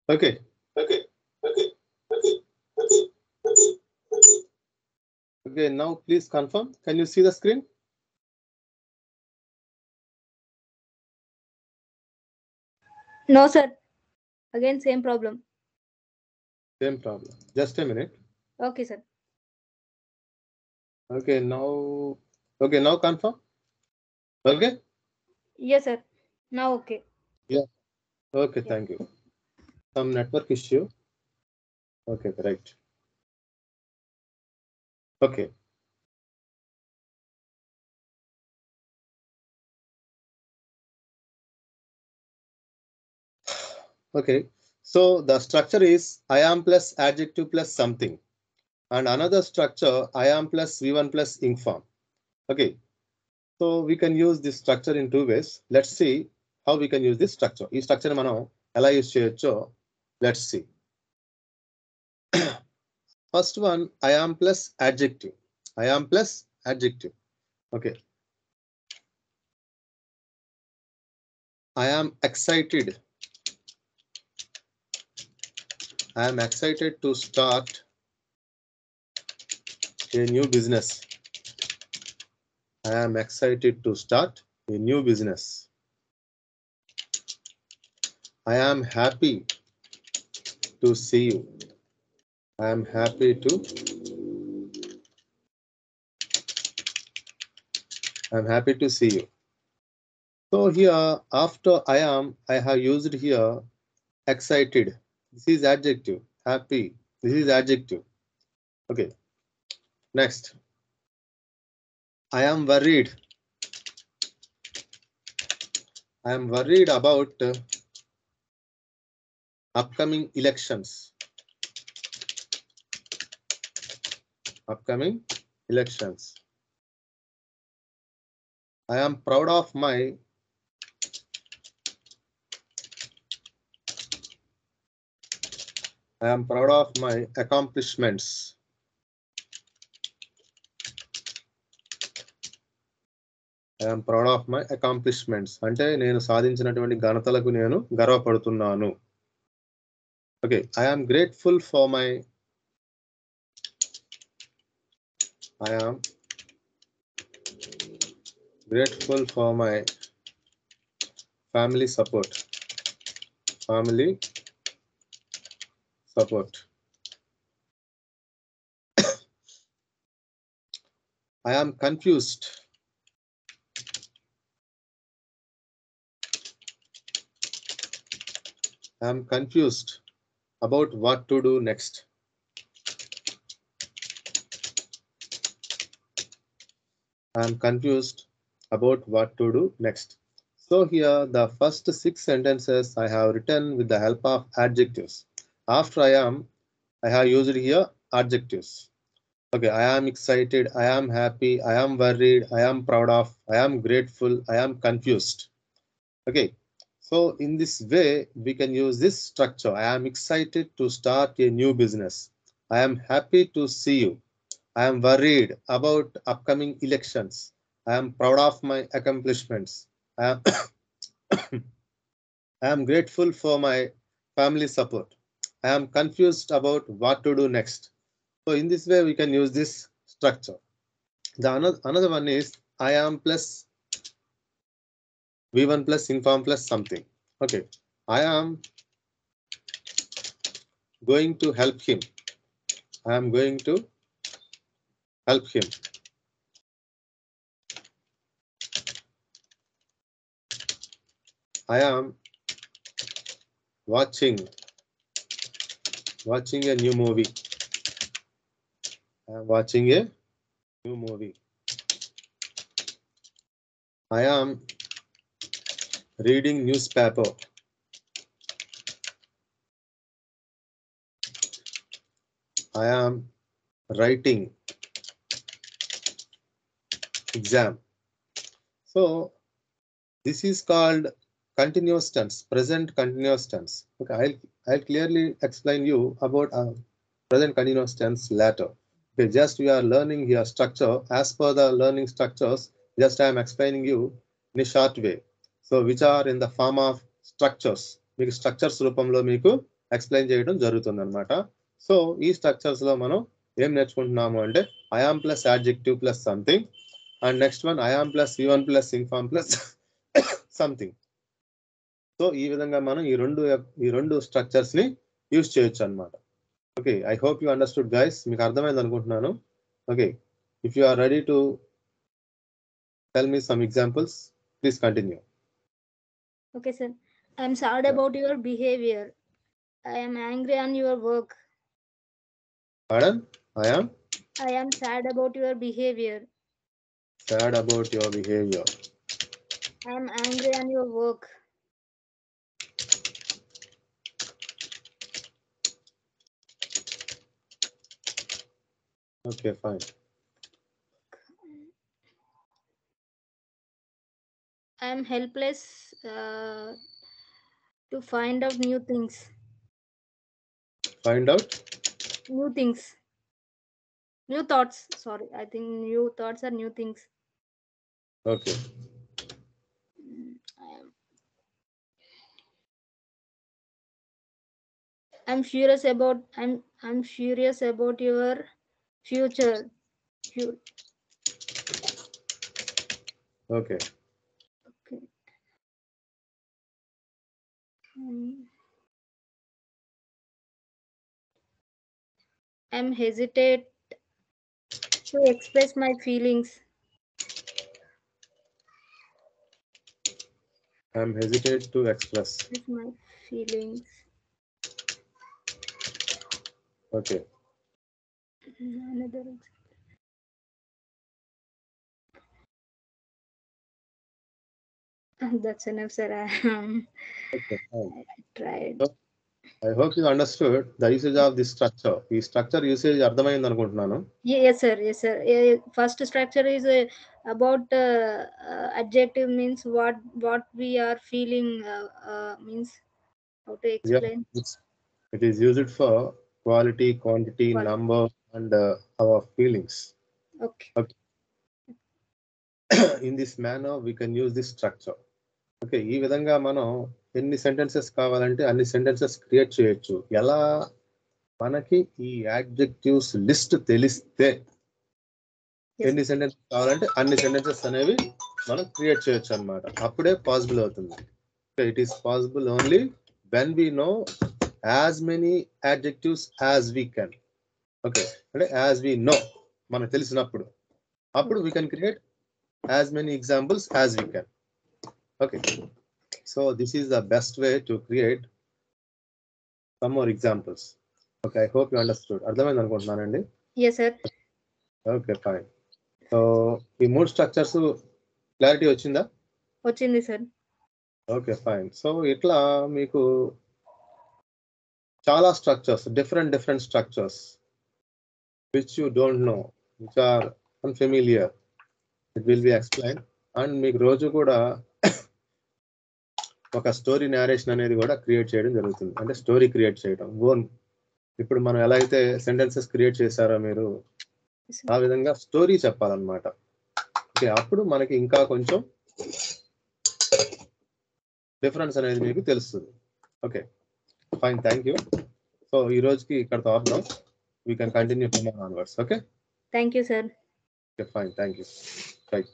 Okay. Okay, now please confirm. Can you see the screen? No, sir. Again, same problem. Same problem. Just a minute. Okay, sir. Okay, now confirm. Okay? Yes, sir. Now okay. Yeah. Okay, Yeah. thank you. Some network issue. Okay, right. Okay. Okay. So the structure is I am plus adjective plus something. And another structure I am plus V1 plus ing form. Okay. So we can use this structure in two ways. Let's see how we can use this structure. This structure మనం ఎలా use చేయొచ్చో let's see. First one, I am plus adjective. I am plus adjective. Okay. I am excited. I am excited to start a new business. I am excited to start a new business. I am happy to see you. I am happy to see you. So here after I am, I have used here excited. This is adjective. Happy. This is adjective. Okay. Next. I am worried. I am worried about upcoming elections. Upcoming elections. I am proud of my accomplishments. I am proud of my accomplishments. అంటే నేను సాధించినటువంటి ఘనతలకు నేను గర్వపడుతున్నాను. Okay, I am grateful for my family support. Family support. I am confused. I am confused about what to do next. I am confused about what to do next. So here the first 6 sentences I have written with the help of adjectives. After I have used here adjectives. Okay, I am excited, I am happy, I am worried, I am proud of, I am grateful, I am confused. Okay, so in this way we can use this structure. I am excited to start a new business. I am happy to see you. I am worried about upcoming elections. I am proud of my accomplishments. I am grateful for my family support. I am confused about what to do next. So in this way we can use this structure. The another one is I am plus V1 plus ing form plus something. Okay, I am going to help him. I am going to help him. I am watching a new movie. I am watching a new movie. I am reading newspaper. I am writing exam. So this is called continuous tense, present continuous tense. Okay, I'll clearly explain you about present continuous tense later. Okay, just we are learning here structure. As per the learning structures, just I am explaining you in a short way. So which are in the form of structures. మీకు structures రూపంలో మీకు explain చేయడం జరుగుతుంది అనమాట. So ఈ structures లో మనం ఏం నేర్చుకుంటున్నాము అంటే I am plus adjective plus something, and next one I am plus even plus inform plus something. So ఈ విధంగా మనం ఈ రెండు స్ట్రక్చర్స్ ని యూజ్ చేయొచ్చు అనమాట. Okay, I hope you understood guys. మీకు అర్థమైంది అనుకుంటున్నాను. Okay, if you are ready to tell me some examples, please continue. Okay, sir. I am sad about your behavior. I am angry on your work. Pardon? I am sad about your behavior. Sad about your behavior. I am angry on your work. Okay, fine. I am helpless to find out new things. Find out? New things. New thoughts. Sorry, I think new thoughts are new things. Okay. I'm furious about your future. Okay. Okay. I'm hesitate to express my feelings. I'm hesitate to express my feelings. Okay. Another. That's enough, sir. Okay, fine. I tried. So, I hope you understood the usage of this structure. ఈ structure usage అర్థమైంది అనుకుంటున్నాను. Yes, sir. Yes, sir. First structure is about adjective means what we are feeling means how to explain. Yeah, it is used for quality, quantity, number, and our feelings. Okay. In this manner, we can use this structure. Okay, ఈ విధంగా మనం ఎన్ని sentences కావాలంటే అన్ని sentences create చేయొచ్చు. ఎలా? మనకి ఈ యాడ్జెక్టివ్స్ లిస్ట్ తెలిస్తే ఎన్ని సెంటెన్సెస్ కావాలంటే అన్ని సెంటెన్సెస్ అనేవి మనం క్రియేట్ చేయొచ్చు అన్నమాట. అప్పుడే పాసిబుల్ అవుతుంది. It is possible only when we know as many adjectives as we can. Okay, అంటే యాజ్ వీ నో మనకు తెలిసినప్పుడు అప్పుడు we can create as many examples as we can. Okay, so this is the best way to create some more examples. Okay, I hope you understood. అర్థమైంది అనుకుంటున్నానండి. Yes, sir. Okay, fine. So ఈ మూడు structures clarity వచ్చిందా? వచ్చింది sir. Okay, fine. So ఇట్లా మీకు చాలా structures, different structures which you don't know, which are unfamiliar, it will be explained. And మీకు రోజు కూడా ఒక స్టోరీ నేరేషన్ అనేది కూడా క్రియేట్ చేయడం జరుగుతుంది. అంటే స్టోరీ క్రియేట్ చేయడం ఓన్. ఇప్పుడు మనం ఎలా అయితే సెంటెన్సెస్ క్రియేట్ చేశారో మీరు ఆ విధంగా స్టోరీ చెప్పాలన్నమాట. ఓకే, అప్పుడు మనకి ఇంకా కొంచెం డిఫరెన్స్ అనేది మీకు తెలుస్తుంది. Okay, fine, thank you. So ఈ రోజుకి ఇక్కడతో ఆపుదాం. We can continue from onwards. Okay, thank you sir. Okay, fine, thank you. Right.